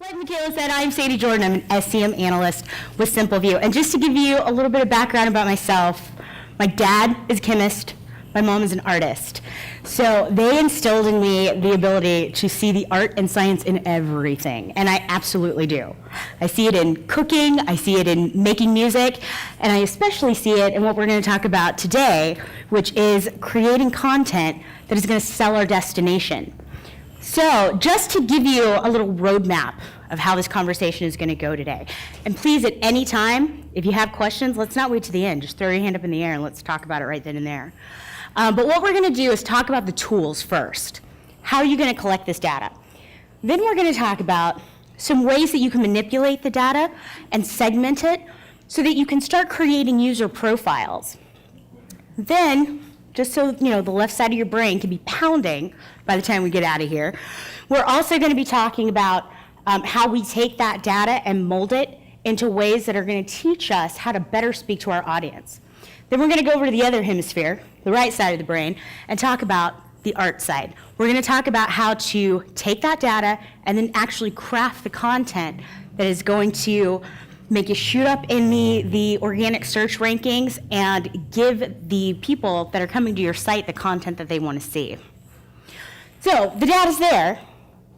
Like Michaela said, I'm Sandee Jordan. I'm an SEM analyst with Simpleview. And just to give you a little bit of background about myself, my dad is a chemist, my mom is an artist. So they instilled in me the ability to see the art and science in everything, and I absolutely do. I see it in cooking, I see it in making music, and I especially see it in what we're going to talk about today, which is creating content that is going to sell our destination. So just to give you a little roadmap of how this conversation is going to go today. And please, at any time, if you have questions, let's not wait to the end. Just throw your hand up in the air and let's talk about it right then and there. But what we're going to do is talk about the tools first. How are you going to collect this data? Then we're going to talk about some ways that you can manipulate the data and segment it so that you can start creating user profiles. Then, just so you know, the left side of your brain can be pounding by the time we get out of here, we're also going to be talking about how we take that data and mold it into ways that are going to teach us how to better speak to our audience. Then we're going to go over to the other hemisphere, the right side of the brain, and talk about the art side. We're going to talk about how to take that data and then actually craft the content that is going to make you shoot up in the organic search rankings and give the people that are coming to your site the content that they want to see. So the data's there.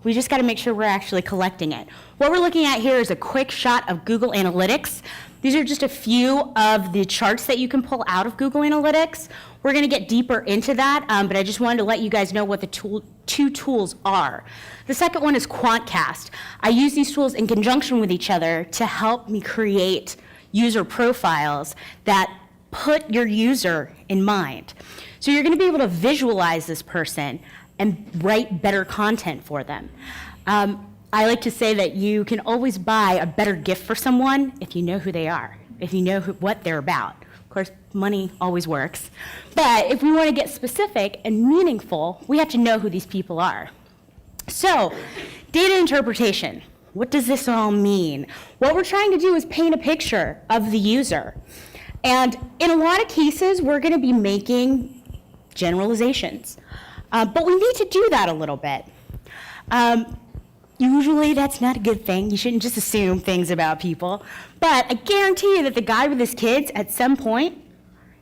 We just got to make sure we're actually collecting it. What we're looking at here is a quick shot of Google Analytics. These are just a few of the charts that you can pull out of Google Analytics. We're going to get deeper into that, but I just wanted to let you guys know what the two tools are. The second one is QuantCast. I use these tools in conjunction with each other to help me create user profiles that put your user in mind. So you're going to be able to visualize this person and write better content for them. I like to say that you can always buy a better gift for someone if you know who they are, if you know what they're about. Of course, money always works. But if we want to get specific and meaningful, we have to know who these people are. So, data interpretation. What does this all mean? What we're trying to do is paint a picture of the user. And in a lot of cases, we're going to be making generalizations. But we need to do that a little bit. Usually that's not a good thing. You shouldn't just assume things about people. But I guarantee you that the guy with his kids, at some point,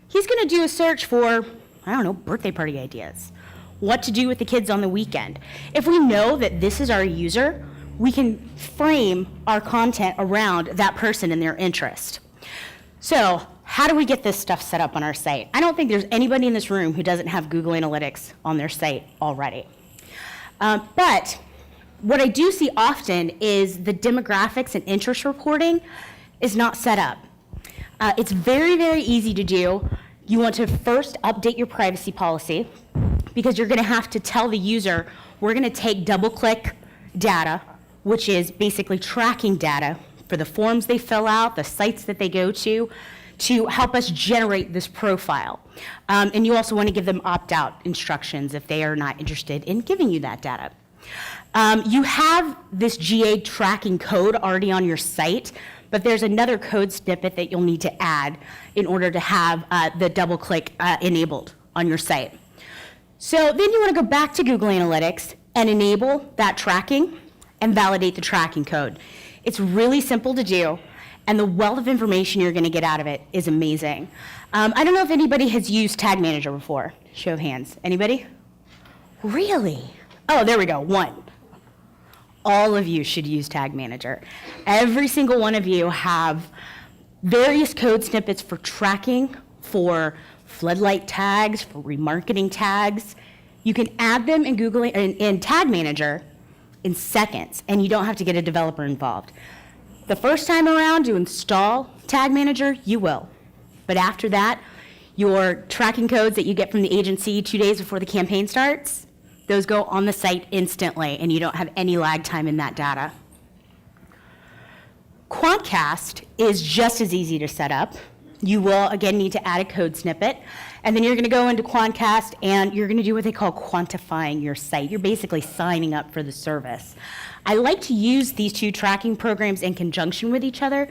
he's going to do a search for, I don't know, birthday party ideas. What to do with the kids on the weekend. If we know that this is our user, we can frame our content around that person and their interest. So, how do we get this stuff set up on our site? I don't think there's anybody in this room who doesn't have Google Analytics on their site already. But what I do see often is the demographics and interest reporting is not set up. It's very, very easy to do. You want to first update your privacy policy because you're going to have to tell the user, we're going to take double-click data, which is basically tracking data for the forms they fill out, the sites that they go to help us generate this profile. And you also want to give them opt-out instructions if they are not interested in giving you that data. You have this GA tracking code already on your site, but there's another code snippet that you'll need to add in order to have the double-click enabled on your site. So then you want to go back to Google Analytics and enable that tracking and validate the tracking code. It's really simple to do, and the wealth of information you're going to get out of it is amazing. I don't know if anybody has used Tag Manager before. Show of hands. Anybody? Really? Oh, there we go. One. All of you should use Tag Manager. Every single one of you have various code snippets for tracking, for floodlight tags, for remarketing tags. You can add them in Google in Tag Manager in seconds, and you don't have to get a developer involved. The first time around to install Tag Manager, you will. But after that, your tracking codes that you get from the agency 2 days before the campaign starts, those go on the site instantly, and you don't have any lag time in that data. QuantCast is just as easy to set up. You will, again, need to add a code snippet, and then you're going to go into QuantCast, and you're going to do what they call quantifying your site. You're basically signing up for the service. I like to use these two tracking programs in conjunction with each other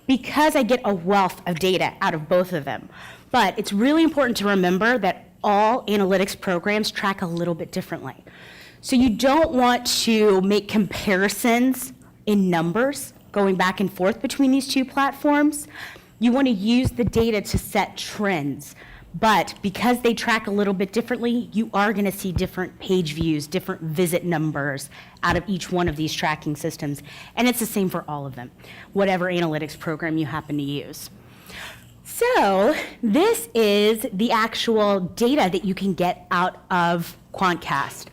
because I get a wealth of data out of both of them. But it's really important to remember that all analytics programs track a little bit differently. So you don't want to make comparisons in numbers going back and forth between these two platforms. You want to use the data to set trends. But because they track a little bit differently, you are going to see different page views, different visit numbers out of each one of these tracking systems. And it's the same for all of them, whatever analytics program you happen to use. So this is the actual data that you can get out of Quantcast.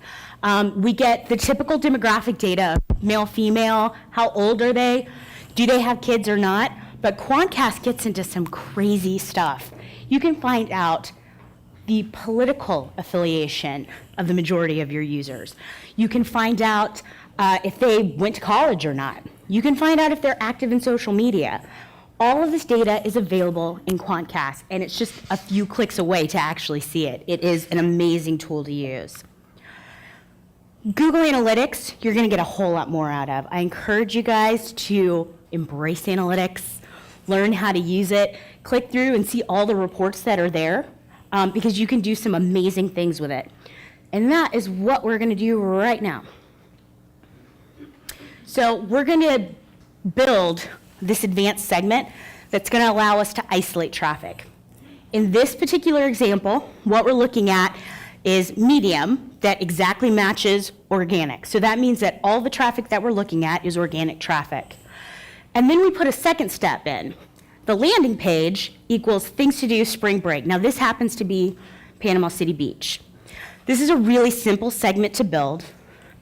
We get the typical demographic data, male, female, how old are they, do they have kids or not, but Quantcast gets into some crazy stuff. You can find out the political affiliation of the majority of your users. You can find out if they went to college or not. You can find out if they're active in social media. All of this data is available in Quantcast, and it's just a few clicks away to actually see it. It is an amazing tool to use. Google Analytics, you're going to get a whole lot more out of. I encourage you guys to embrace analytics, learn how to use it, click through and see all the reports that are there, because you can do some amazing things with it. And that is what we're going to do right now. So we're going to build this advanced segment that's going to allow us to isolate traffic. In this particular example, what we're looking at is medium that exactly matches organic. So that means that all the traffic that we're looking at is organic traffic. And then we put a second step in. The landing page equals things to do spring break. Now this happens to be Panama City Beach. This is a really simple segment to build,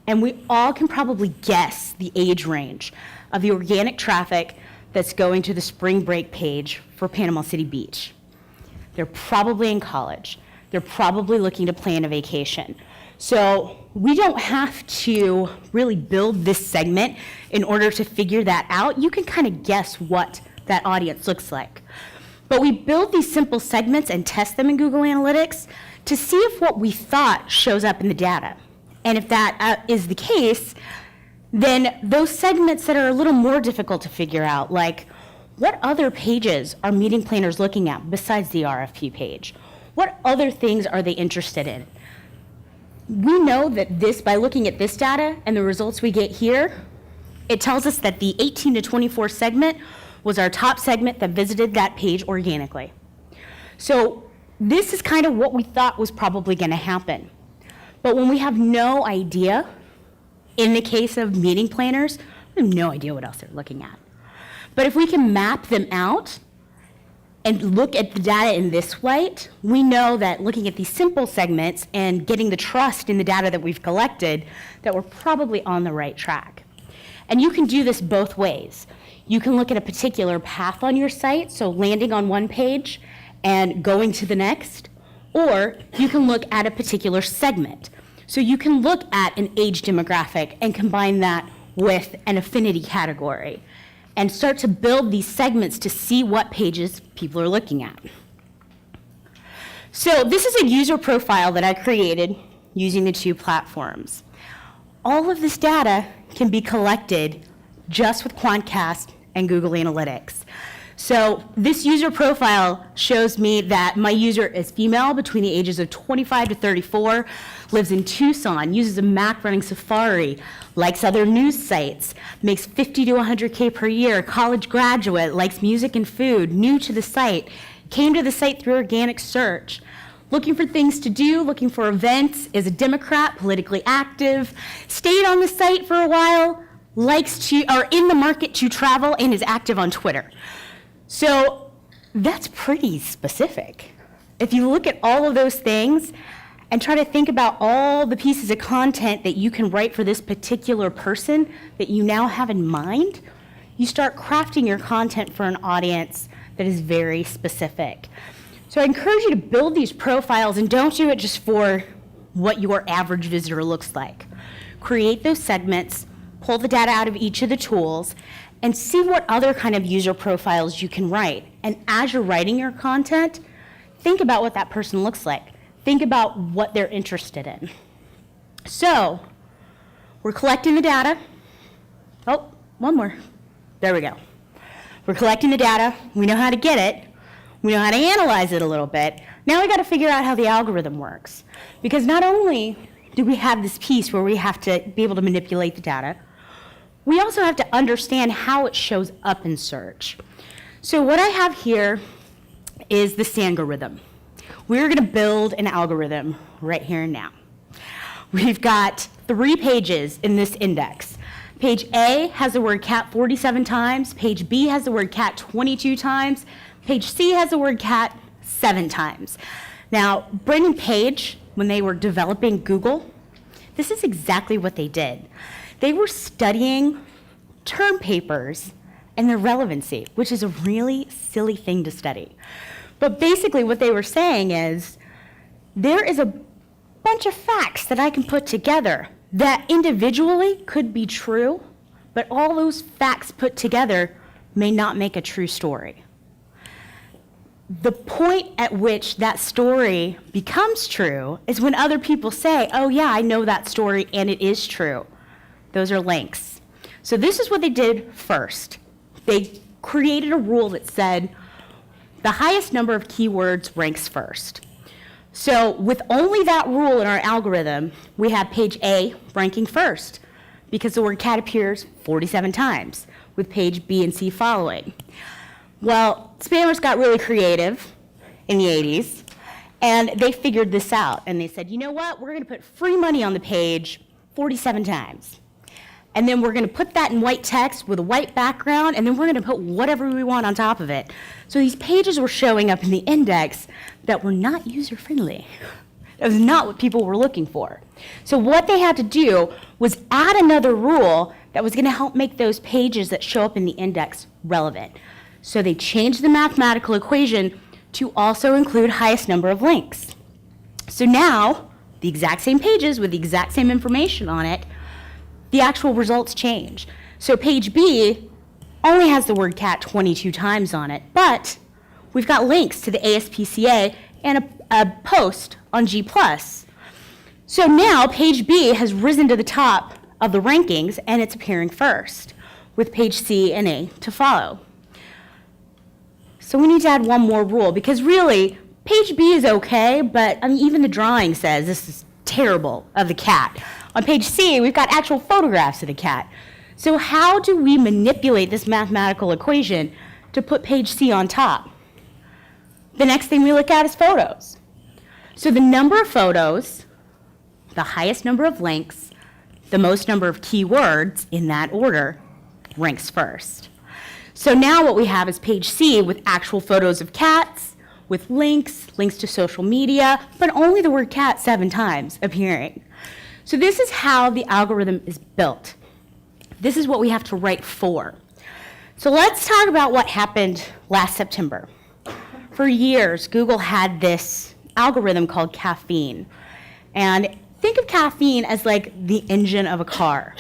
and we all can probably guess the age range of the organic traffic that's going to the spring break page for Panama City Beach. They're probably in college. They're probably looking to plan a vacation. So we don't have to really build this segment in order to figure that out. You can kind of guess what that audience looks like. But we build these simple segments and test them in Google Analytics to see if what we thought shows up in the data. And if that is the case, then those segments that are a little more difficult to figure out, like what other pages are meeting planners looking at besides the RFP page? What other things are they interested in? We know that this, by looking at this data and the results we get here, it tells us that the 18 to 24 segment was our top segment that visited that page organically. So this is kind of what we thought was probably going to happen. But when we have no idea, in the case of meeting planners, we have no idea what else they're looking at. But if we can map them out and look at the data in this light, we know that looking at these simple segments and getting the trust in the data that we've collected, that we're probably on the right track. And you can do this both ways. You can look at a particular path on your site, so landing on one page and going to the next, or you can look at a particular segment. So you can look at an age demographic and combine that with an affinity category and start to build these segments to see what pages people are looking at. So this is a user profile that I created using the two platforms. All of this data can be collected just with Quantcast and Google Analytics. So this user profile shows me that my user is female between the ages of 25 to 34, lives in Tucson, uses a Mac running Safari, likes other news sites, makes 50 to 100K per year, college graduate, likes music and food, new to the site, came to the site through organic search, looking for things to do, looking for events, is a Democrat, politically active, stayed on the site for a while, are in the market to travel, and is active on Twitter. So that's pretty specific. If you look at all of those things and try to think about all the pieces of content that you can write for this particular person that you now have in mind, you start crafting your content for an audience that is very specific. So I encourage you to build these profiles, and don't do it just for what your average visitor looks like. Create those segments, pull the data out of each of the tools, and see what other kind of user profiles you can write. And as you're writing your content, think about what that person looks like. Think about what they're interested in. So we're collecting the data. Oh, one more. There we go. We're collecting the data. We know how to get it. We know how to analyze it a little bit. Now we got to figure out how the algorithm works. Because not only do we have this piece where we have to be able to manipulate the data, we also have to understand how it shows up in search. So what I have here is the Sandalgorithm. We're going to build an algorithm right here and now. We've got 3 pages in this index. Page A has the word cat 47 times. Page B has the word cat 22 times. Page C has the word cat 7 times. Now, Brendan Page, when they were developing Google, this is exactly what they did. They were studying term papers and their relevancy, which is a really silly thing to study. But basically what they were saying is, there is a bunch of facts that I can put together that individually could be true, but all those facts put together may not make a true story. The point at which that story becomes true is when other people say, oh yeah, I know that story and it is true. Those are links. So this is what they did first. They created a rule that said the highest number of keywords ranks first. So with only that rule in our algorithm, we have page A ranking first because the word cat appears 47 times, with page B and C following. Well, spammers got really creative in the 80s, and they figured this out. And they said, you know what? We're going to put free money on the page 47 times. And then we're going to put that in white text with a white background, and then we're going to put whatever we want on top of it. So these pages were showing up in the index that were not user-friendly. That was not what people were looking for. So what they had to do was add another rule that was going to help make those pages that show up in the index relevant. So they changed the mathematical equation to also include highest number of links. So now, the exact same pages with the exact same information on it, the actual results change. So page B only has the word cat 22 times on it, but we've got links to the ASPCA and a post on G+. So now page B has risen to the top of the rankings and it's appearing first, with page C and A to follow. So we need to add one more rule, because really, page B is okay, but I mean, even the drawing says this is terrible of the cat. On page C, we've got actual photographs of the cat. So how do we manipulate this mathematical equation to put page C on top? The next thing we look at is photos. So the number of photos, the highest number of links, the most number of keywords in that order ranks first. So now what we have is page C with actual photos of cats, with links to social media, but only the word cat 7 times appearing. So this is how the algorithm is built. This is what we have to write for. So let's talk about what happened last September. For years, Google had this algorithm called caffeine. And think of caffeine as like the engine of a car.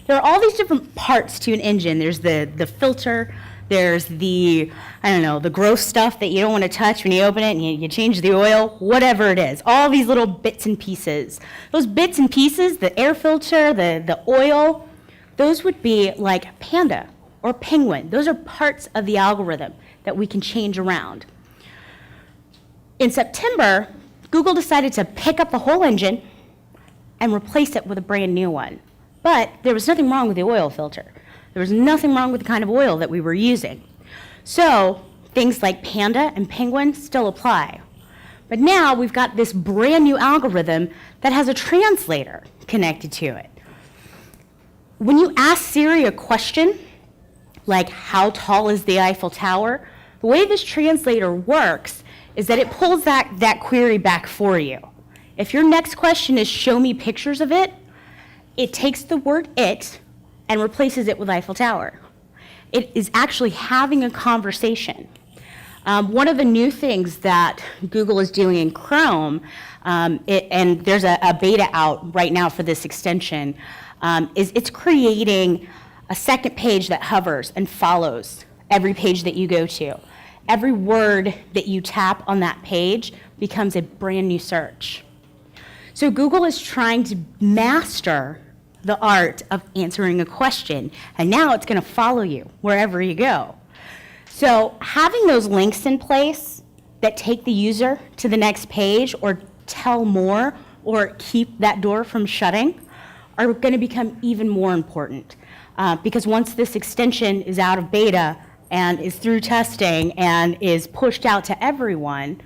There are all these different parts to an engine. There's the filter, there's the gross stuff that you don't want to touch when you open it and you change the oil, whatever it is. All these little bits and pieces. Those bits and pieces, the air filter, the oil, those would be like panda or penguin. Those are parts of the algorithm that we can change around. In September, Google decided to pick up the whole engine and replace it with a brand new one. But there was nothing wrong with the oil filter. There was nothing wrong with the kind of oil that we were using. So things like panda and penguin still apply. But now we've got this brand new algorithm that has a translator connected to it. When you ask Siri a question, like how tall is the Eiffel Tower, the way this translator works is that it pulls that query back for you. If your next question is show me pictures of it, it takes the word it and replaces it with Eiffel Tower. It is actually having a conversation. One of the new things that Google is doing in Chrome, and there's a beta out right now for this extension, is it's creating a second page that hovers and follows every page that you go to. Every word that you tap on that page becomes a brand new search. So Google is trying to master the art of answering a question, and now it's going to follow you wherever you go. So having those links in place that take the user to the next page or tell more or keep that door from shutting are going to become even more important because once this extension is out of beta and is through testing and is pushed out to everyone,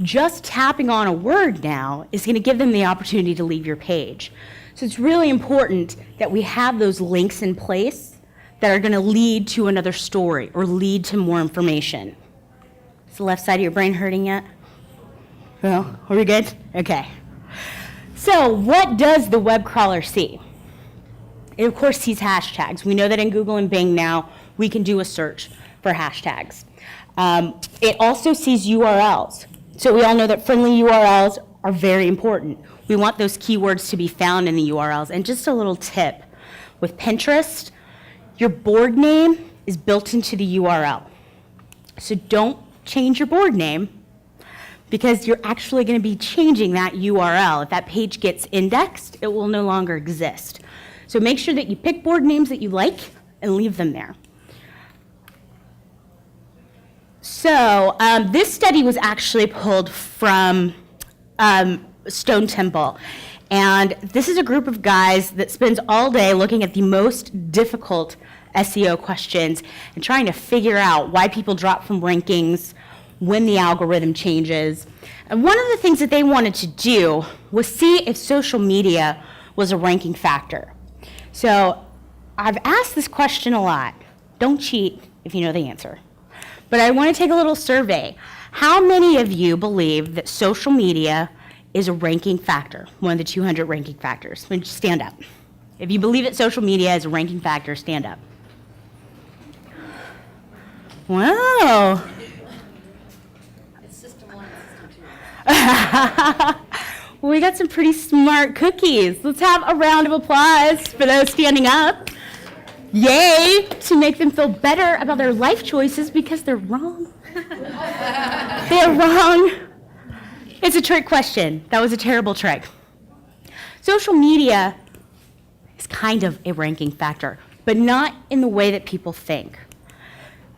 just tapping on a word now is going to give them the opportunity to leave your page. So it's really important that we have those links in place that are going to lead to another story or lead to more information. Is the left side of your brain hurting yet? Well, are we good? Okay. So what does the web crawler see? It, of course, sees hashtags. We know that in Google and Bing now, we can do a search for hashtags. It also sees URLs. So we all know that friendly URLs are very important. We want those keywords to be found in the URLs. And just a little tip, with Pinterest, your board name is built into the URL. So don't change your board name because you're actually going to be changing that URL. If that page gets indexed, it will no longer exist. So make sure that you pick board names that you like and leave them there. So this study was actually pulled from Stone Temple. And this is a group of guys that spends all day looking at the most difficult SEO questions and trying to figure out why people drop from rankings, when the algorithm changes. And one of the things that they wanted to do was see if social media was a ranking factor. So I've asked this question a lot. Don't cheat if you know the answer. But I want to take a little survey. How many of you believe that social media is a ranking factor, one of the 200 ranking factors? Stand up. If you believe that social media is a ranking factor, stand up. Wow. It's system 1 and system 2. Well, we got some pretty smart cookies. Let's have a round of applause for those standing up. Yay, to make them feel better about their life choices because they're wrong. They're wrong. It's a trick question. That was a terrible trick. Social media is kind of a ranking factor, but not in the way that people think.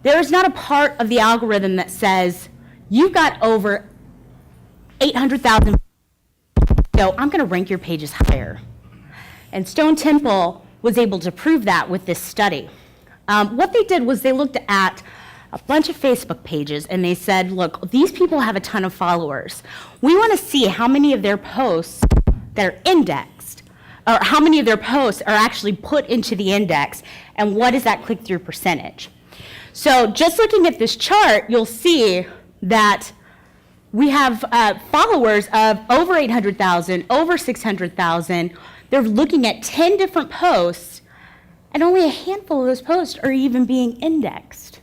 There is not a part of the algorithm that says, you've got over 800,000, so I'm going to rank your pages higher. And Stone Temple was able to prove that with this study. What they did was they looked at a bunch of Facebook pages and they said, look, these people have a ton of followers. We want to see how many of their posts that are indexed, or how many of their posts are actually put into the index, and what is that click-through percentage. So just looking at this chart, you'll see that we have followers of over 800,000, over 600,000. They're looking at 10 different posts, and only a handful of those posts are even being indexed.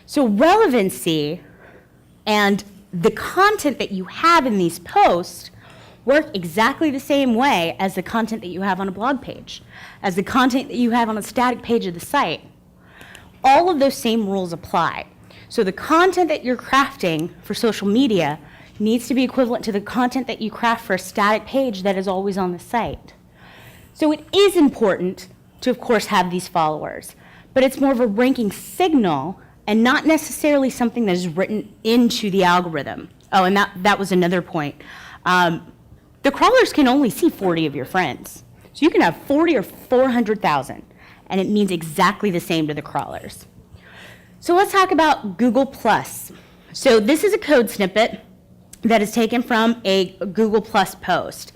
So relevancy and the content that you have in these posts work exactly the same way as the content that you have on a blog page, as the content that you have on a static page of the site. All of those same rules apply. So the content that you're crafting for social media needs to be equivalent to the content that you craft for a static page that is always on the site. So it is important to, of course, have these followers, but it's more of a ranking signal and not necessarily something that is written into the algorithm. Oh, and that was another point. The crawlers can only see 40 of your friends. So you can have 40 or 400,000, and it means exactly the same to the crawlers. So let's talk about Google+. So this is a code snippet that is taken from a Google+ post.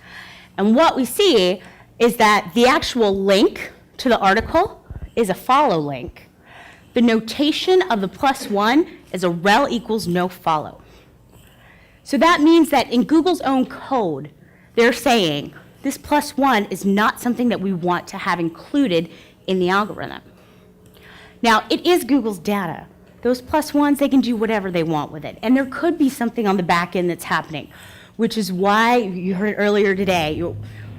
And what we see is that the actual link to the article is a follow link. The notation of the +1 is a rel equals no follow. So that means that in Google's own code, they're saying this +1 is not something that we want to have included in the algorithm. Now, it is Google's data. Those +1s, they can do whatever they want with it. And there could be something on the back end that's happening, which is why you heard earlier today,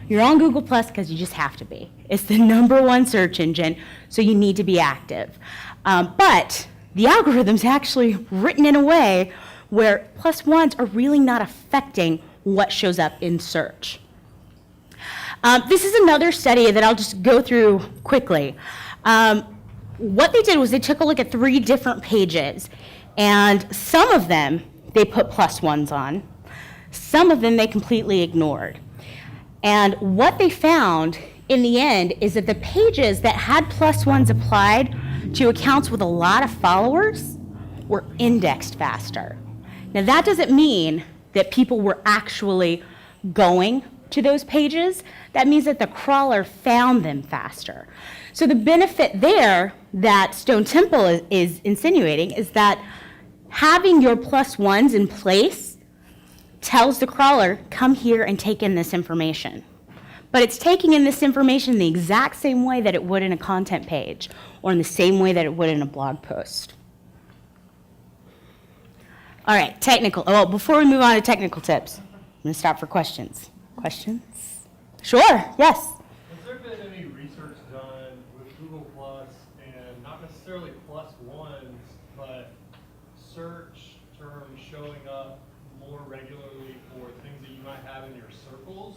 you're on Google+ because you just have to be. It's the #1 search engine, so you need to be active. But the algorithm's actually written in a way where +1s are really not affecting what shows up in search. This is another study that I'll just go through quickly. What they did was they took a look at 3 different pages, and some of them they put +1s on, some of them they completely ignored. And what they found in the end is that the pages that had +1s applied to accounts with a lot of followers were indexed faster. Now that doesn't mean that people were actually going to those pages. That means that the crawler found them faster. So the benefit there that Stone Temple is insinuating is that having your +1s in place tells the crawler, come here and take in this information. But it's taking in this information the exact same way that it would in a content page or in the same way that it would in a blog post. All right, technical. Oh, before we move on to technical tips, I'm going to stop for questions. Questions? Sure, yes. Has there been any research done with Google Plus and not necessarily +1s, but search terms showing up more regularly for things that you might have in your circles?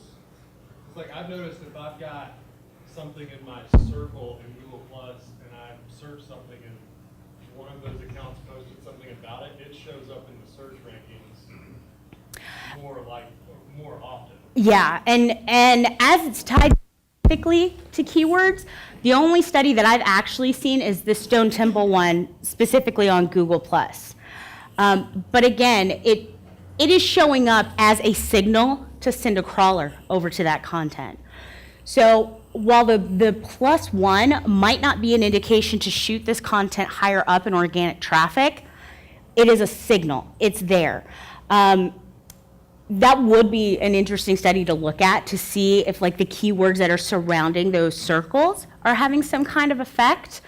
It's like I've noticed if I've got something in my circle in Google Plus and I search something and one of those accounts posted something about it, it shows up in the search rankings more often. Yeah, and as it's tied specifically to keywords, the only study that I've actually seen is the Stone Temple one specifically on Google+. But again, it is showing up as a signal to send a crawler over to that content. So while the +1 might not be an indication to shoot this content higher up in organic traffic, it is a signal. It's there. That would be an interesting study to look at to see if like the keywords that are surrounding those circles are having some kind of effect.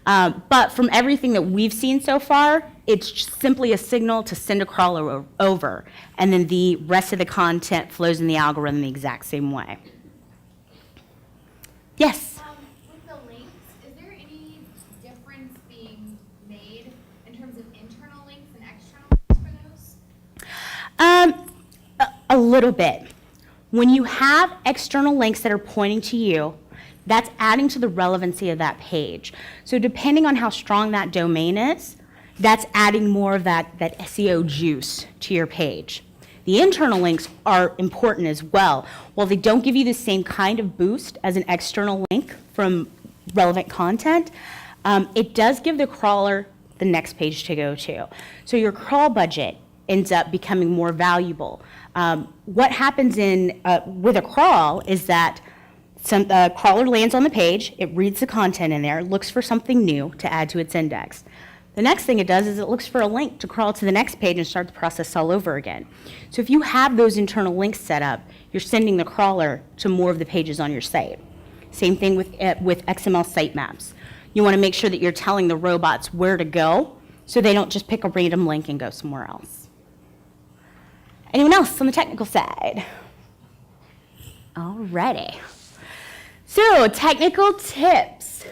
But from everything that we've seen so far, it's simply a signal to send a crawler over, and then the rest of the content flows in the algorithm the exact same way. Yes? With the links, is there any difference being made in terms of internal links and external links for those? A little bit. When you have external links that are pointing to you, that's adding to the relevancy of that page. So depending on how strong that domain is, that's adding more of that SEO juice to your page. The internal links are important as well. While they don't give you the same kind of boost as an external link from relevant content, it does give the crawler the next page to go to. So your crawl budget ends up becoming more valuable. What happens with a crawl is that the crawler lands on the page, it reads the content in there, looks for something new to add to its index. The next thing it does is it looks for a link to crawl to the next page and start the process all over again. So if you have those internal links set up, you're sending the crawler to more of the pages on your site. Same thing with XML sitemaps. You want to make sure that you're telling the robots where to go so they don't just pick a random link and go somewhere else. Anyone else on the technical side? Alrighty. So, technical tips.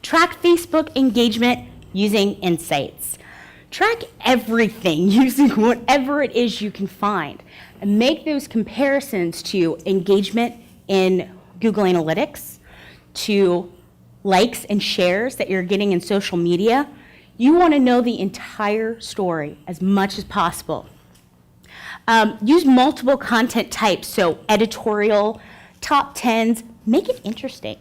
Track Facebook engagement using insights. Track everything using whatever it is you can find. And make those comparisons to engagement in Google Analytics, to likes and shares that you're getting in social media. You want to know the entire story as much as possible. Use multiple content types, so editorial, top 10s, make it interesting.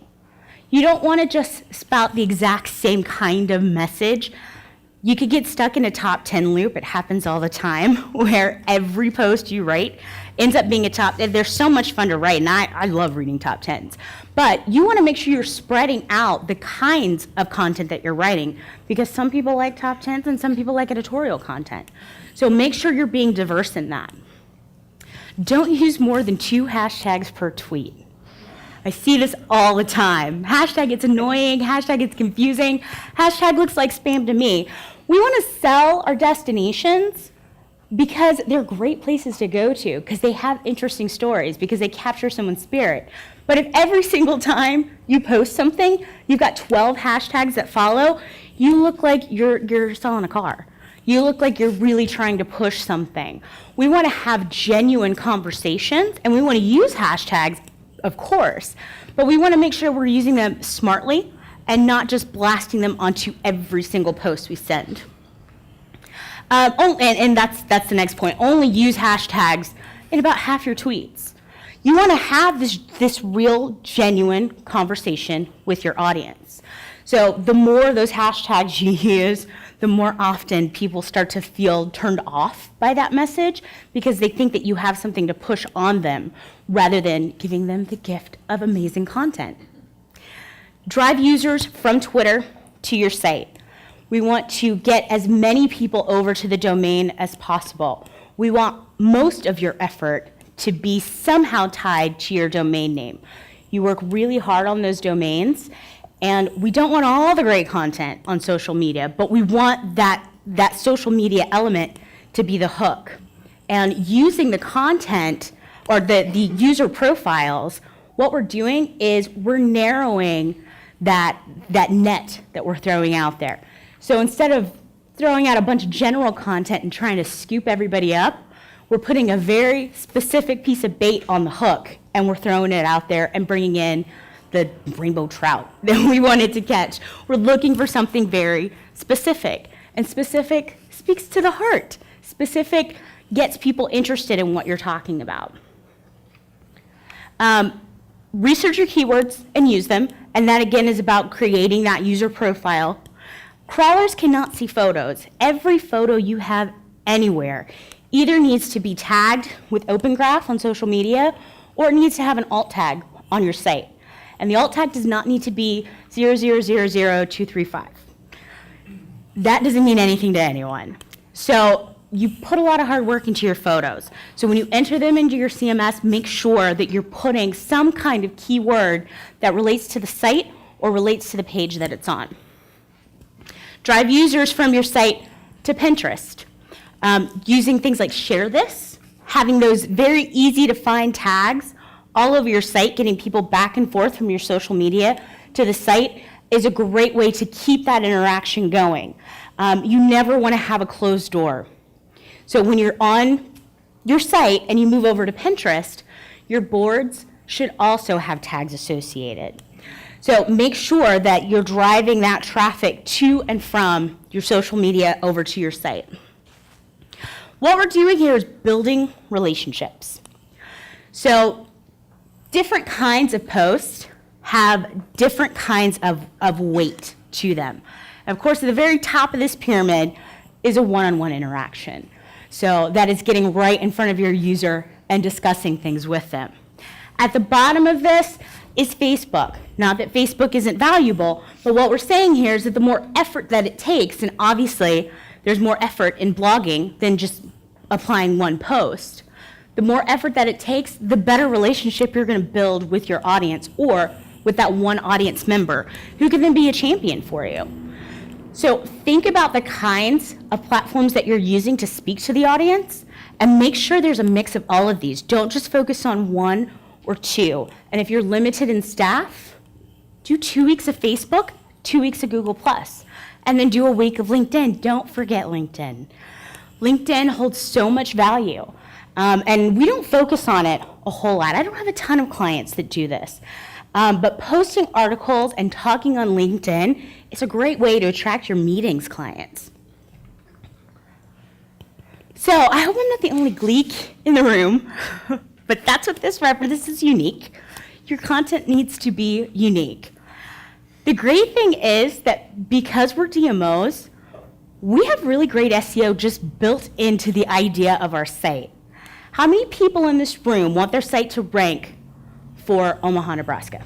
You don't want to just spout the exact same kind of message. You could get stuck in a top 10 loop. It happens all the time, where every post you write ends up being a top 10. They're so much fun to write, and I love reading top 10s. But you want to make sure you're spreading out the kinds of content that you're writing, because some people like top 10s and some people like editorial content. So make sure you're being diverse in that. Don't use more than 2 hashtags per tweet. I see this all the time. Hashtag it's annoying, hashtag it's confusing, hashtag looks like spam to me. We want to sell our destinations because they're great places to go to, because they have interesting stories, because they capture someone's spirit. But if every single time you post something, you've got 12 hashtags that follow, you look like you're selling a car. You look like you're really trying to push something. We want to have genuine conversations, and we want to use hashtags, of course, but we want to make sure we're using them smartly and not just blasting them onto every single post we send. And that's the next point. Only use hashtags in about half your tweets. You want to have this real, genuine conversation with your audience. So the more those hashtags you use, the more often people start to feel turned off by that message because they think that you have something to push on them rather than giving them the gift of amazing content. Drive users from Twitter to your site. We want to get as many people over to the domain as possible. We want most of your effort to be somehow tied to your domain name. You work really hard on those domains, and we don't want all the great content on social media, but we want that social media element to be the hook. And using the content or the user profiles, what we're doing is we're narrowing that net that we're throwing out there. So instead of throwing out a bunch of general content and trying to scoop everybody up, we're putting a very specific piece of bait on the hook, and we're throwing it out there and bringing in the rainbow trout that we wanted to catch. We're looking for something very specific, and specific speaks to the heart. Specific gets people interested in what you're talking about. Research your keywords and use them, and that again is about creating that user profile. Crawlers cannot see photos. Every photo you have anywhere either needs to be tagged with Open Graph on social media, or it needs to have an alt tag on your site. And the alt tag does not need to be 0000235. That doesn't mean anything to anyone. So you put a lot of hard work into your photos. So when you enter them into your CMS, make sure that you're putting some kind of keyword that relates to the site or relates to the page that it's on. Drive users from your site to Pinterest. Using things like share this, having those very easy to find tags all over your site, getting people back and forth from your social media to the site is a great way to keep that interaction going. You never want to have a closed door. So when you're on your site and you move over to Pinterest, your boards should also have tags associated. So make sure that you're driving that traffic to and from your social media over to your site. What we're doing here is building relationships. So different kinds of posts have different kinds of weight to them. Of course, at the very top of this pyramid is a one-on-one interaction. So that is getting right in front of your user and discussing things with them. At the bottom of this is Facebook. Not that Facebook isn't valuable, but what we're saying here is that the more effort that it takes, and obviously there's more effort in blogging than just applying one post. The more effort that it takes, the better relationship you're going to build with your audience or with that one audience member who can then be a champion for you. So think about the kinds of platforms that you're using to speak to the audience and make sure there's a mix of all of these. Don't just focus on one or two. And if you're limited in staff, do 2 weeks of Facebook, 2 weeks of Google+, and then do a week of LinkedIn. Don't forget LinkedIn. LinkedIn holds so much value, and we don't focus on it a whole lot. I don't have a ton of clients that do this, but posting articles and talking on LinkedIn is a great way to attract your meetings clients. So I hope I'm not the only Gleek in the room, but that's what this is unique. Your content needs to be unique. The great thing is that because we're DMOs, we have really great SEO just built into the idea of our site. How many people in this room want their site to rank for Omaha, Nebraska?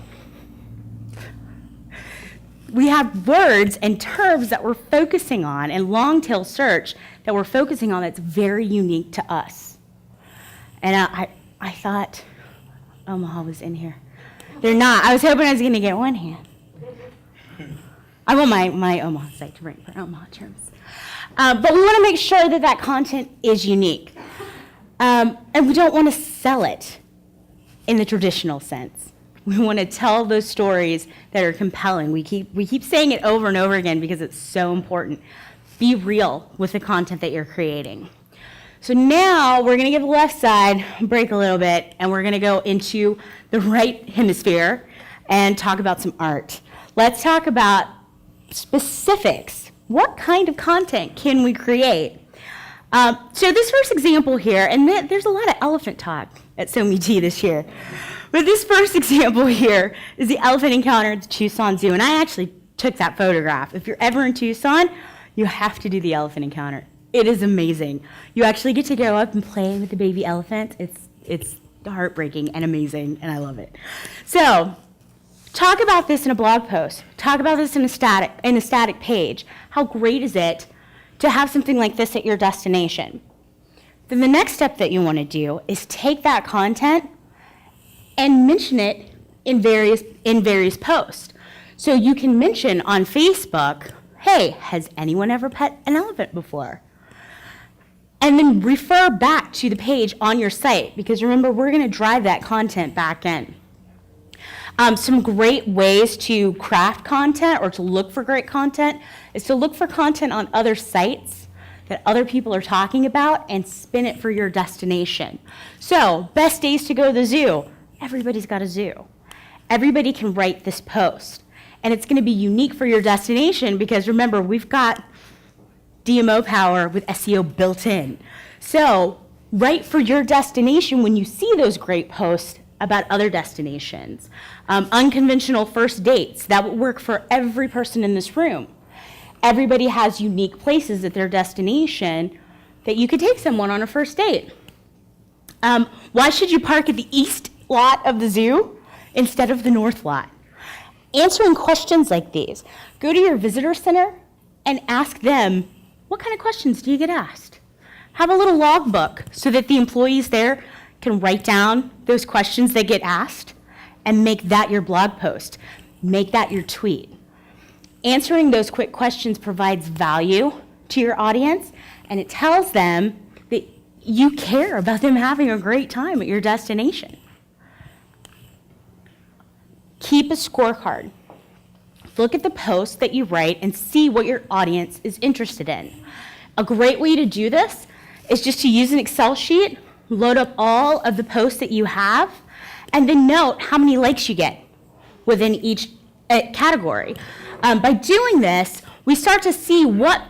We have words and terms that we're focusing on and long tail search that we're focusing on that's very unique to us. And I thought Omaha was in here. They're not. I was hoping I was going to get one hand. I want my Omaha site to rank for Omaha terms. But we want to make sure that that content is unique. And we don't want to sell it in the traditional sense. We want to tell those stories that are compelling. We keep saying it over and over again because it's so important. Be real with the content that you're creating. So now we're going to give the left side a break a little bit, and we're going to go into the right hemisphere and talk about some art. Let's talk about specifics. What kind of content can we create? So this first example here, and there's a lot of elephant talk at SoMeT this year. But this first example here is the elephant encounter at the Tucson Zoo, and I actually took that photograph. If you're ever in Tucson, you have to do the elephant encounter. It is amazing. You actually get to go up and play with the baby elephant. It's heartbreaking and amazing, and I love it. So, talk about this in a blog post. Talk about this in a static page. How great is it to have something like this at your destination? Then the next step that you want to do is take that content and mention it in various posts. So you can mention on Facebook, hey, has anyone ever pet an elephant before? And then refer back to the page on your site, because remember, we're going to drive that content back in. Some great ways to craft content or to look for great content is to look for content on other sites that other people are talking about and spin it for your destination. So, best days to go to the zoo. Everybody's got a zoo. Everybody can write this post. And it's going to be unique for your destination because remember, we've got DMO power with SEO built in. So, write for your destination when you see those great posts about other destinations. Unconventional first dates, that would work for every person in this room. Everybody has unique places at their destination that you could take someone on a first date. Why should you park at the east lot of the zoo instead of the north lot? Answering questions like these. Go to your visitor center and ask them, what kind of questions do you get asked? Have a little logbook so that the employees there can write down those questions they get asked and make that your blog post. Make that your tweet. Answering those quick questions provides value to your audience, and it tells them that you care about them having a great time at your destination. Keep a scorecard. Look at the posts that you write and see what your audience is interested in. A great way to do this is just to use an Excel sheet, load up all of the posts that you have, and then note how many likes you get within each category. By doing this, we start to see what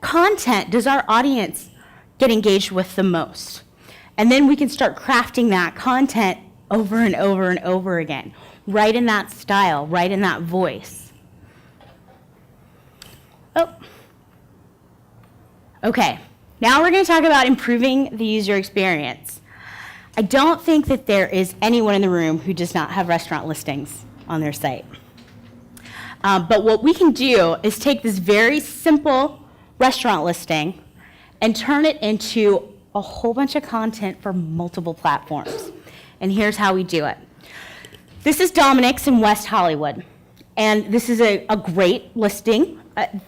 content does our audience get engaged with the most. And then we can start crafting that content over and over and over again, right in that style, right in that voice. Oh. Okay, now we're going to talk about improving the user experience. I don't think that there is anyone in the room who does not have restaurant listings on their site. But what we can do is take this very simple restaurant listing and turn it into a whole bunch of content for multiple platforms. And here's how we do it. This is Dominic's in West Hollywood. And this is a great listing.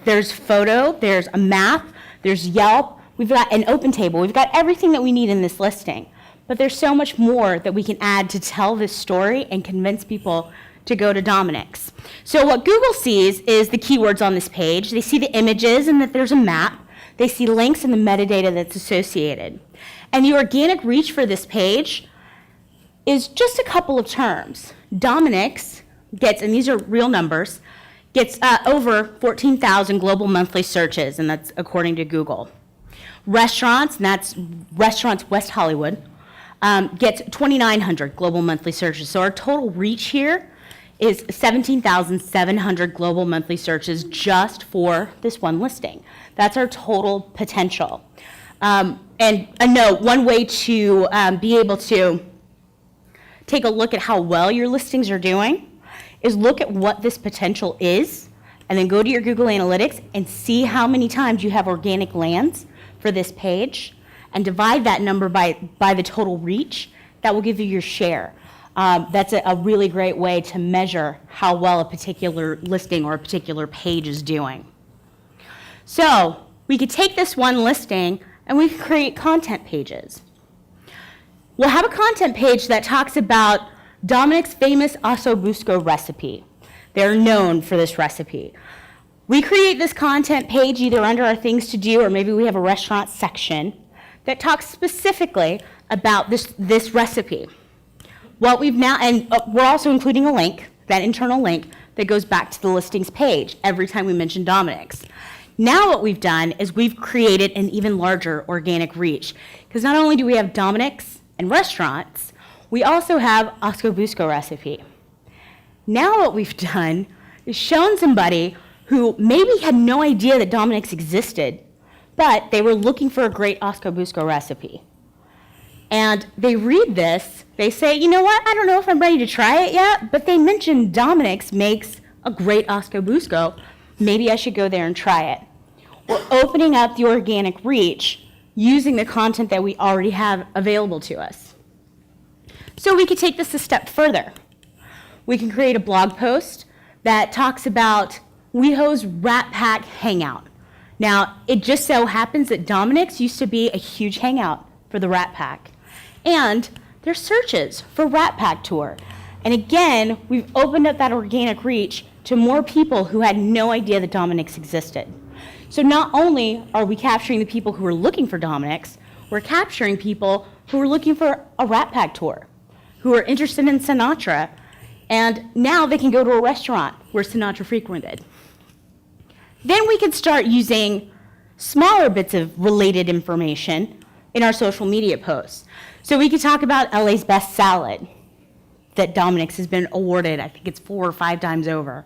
There's photo, there's a map, there's Yelp. We've got an open table. We've got everything that we need in this listing. But there's so much more that we can add to tell this story and convince people to go to Dominic's. So what Google sees is the keywords on this page. They see the images and that there's a map. They see links and the metadata that's associated. And the organic reach for this page is just a couple of terms. Dominic's gets, and these are real numbers, gets over 14,000 global monthly searches, and that's according to Google. Restaurants, and that's Restaurants West Hollywood, gets 2,900 global monthly searches. So our total reach here is 17,700 global monthly searches just for this one listing. That's our total potential. And a note, one way to be able to take a look at how well your listings are doing is look at what this potential is, and then go to your Google Analytics and see how many times you have organic lands for this page, and divide that number by the total reach. That will give you your share. That's a really great way to measure how well a particular listing or a particular page is doing. So we could take this one listing and we could create content pages. We'll have a content page that talks about Dominic's famous ossobuco recipe. They're known for this recipe. We create this content page either under our things to do, or maybe we have a restaurant section that talks specifically about this recipe. What we've now, and we're also including a link, that internal link, that goes back to the listings page every time we mention Dominic's. Now what we've done is we've created an even larger organic reach, because not only do we have Dominic's and restaurants, we also have Osco-Busco recipe. Now what we've done is shown somebody who maybe had no idea that Dominick's existed, but they were looking for a great Osco-Busco recipe. And they read this, they say, you know what, I don't know if I'm ready to try it yet, but they mentioned Dominick's makes a great Osco-Busco. Maybe I should go there and try it. We're opening up the organic reach using the content that we already have available to us. So we could take this a step further. We can create a blog post that talks about WeHo's Rat Pack Hangout. Now, it just so happens that Dominick's used to be a huge hangout for the Rat Pack. And there's searches for Rat Pack Tour. And again, we've opened up that organic reach to more people who had no idea that Dominick's existed. So not only are we capturing the people who are looking for Dominick's, we're capturing people who are looking for a Rat Pack Tour, who are interested in Sinatra, and now they can go to a restaurant where Sinatra frequented. Then we can start using smaller bits of related information in our social media posts. So we could talk about LA's best salad that Dominick's has been awarded, I think it's 4 or 5 times over.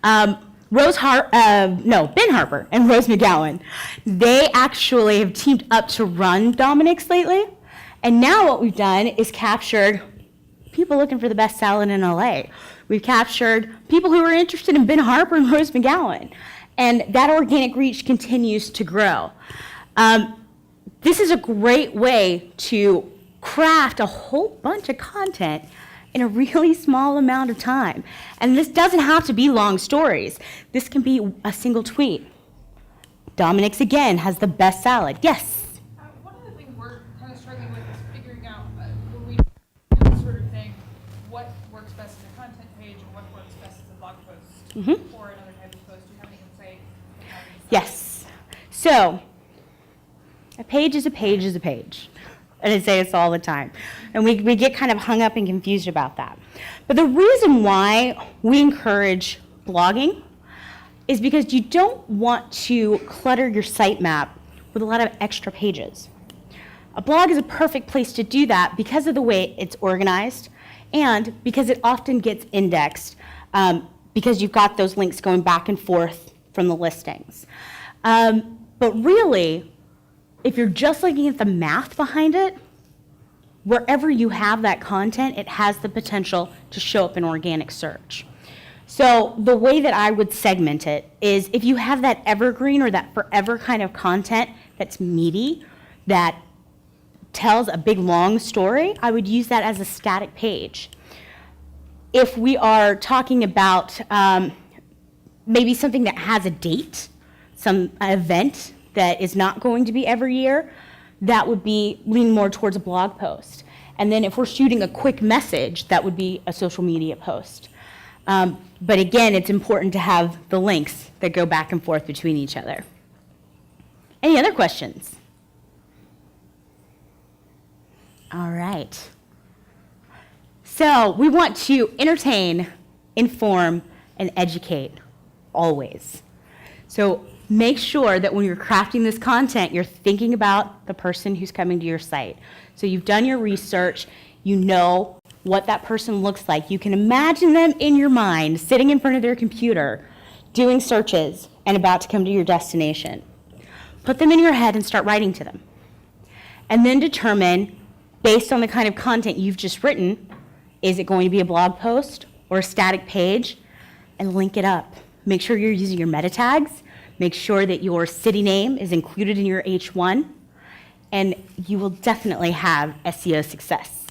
Ben Harper and Rose McGowan, they actually have teamed up to run Dominick's lately. And now what we've done is captured people looking for the best salad in LA. We've captured people who are interested in Ben Harper and Rose McGowan. And that organic reach continues to grow. This is a great way to craft a whole bunch of content in a really small amount of time. And this doesn't have to be long stories. This can be a single tweet. Dominick's, again, has the best salad. Yes? One of the things we're kind of struggling with is figuring out when we do this sort of thing, what works best as a content page and what works best as a blog post or another type of post. Do you have any insight? Yes. So, a page is a page is a page. And I say this all the time. And we get kind of hung up and confused about that. But the reason why we encourage blogging is because you don't want to clutter your sitemap with a lot of extra pages. A blog is a perfect place to do that because of the way it's organized and because it often gets indexed because you've got those links going back and forth from the listings. But really, if you're just looking at the math behind it, wherever you have that content, it has the potential to show up in organic search. So the way that I would segment it is if you have that evergreen or that forever kind of content that's meaty, that tells a big long story, I would use that as a static page. If we are talking about maybe something that has a date, some event that is not going to be every year, that would be lean more towards a blog post. And then if we're shooting a quick message, that would be a social media post. But again, it's important to have the links that go back and forth between each other. Any other questions? All right. So we want to entertain, inform, and educate always. So make sure that when you're crafting this content, you're thinking about the person who's coming to your site. So you've done your research, you know what that person looks like. You can imagine them in your mind, sitting in front of their computer, doing searches, and about to come to your destination. Put them in your head and start writing to them. And then determine, based on the kind of content you've just written, is it going to be a blog post or a static page? And link it up. Make sure you're using your meta tags. Make sure that your city name is included in your H1, and you will definitely have SEO success.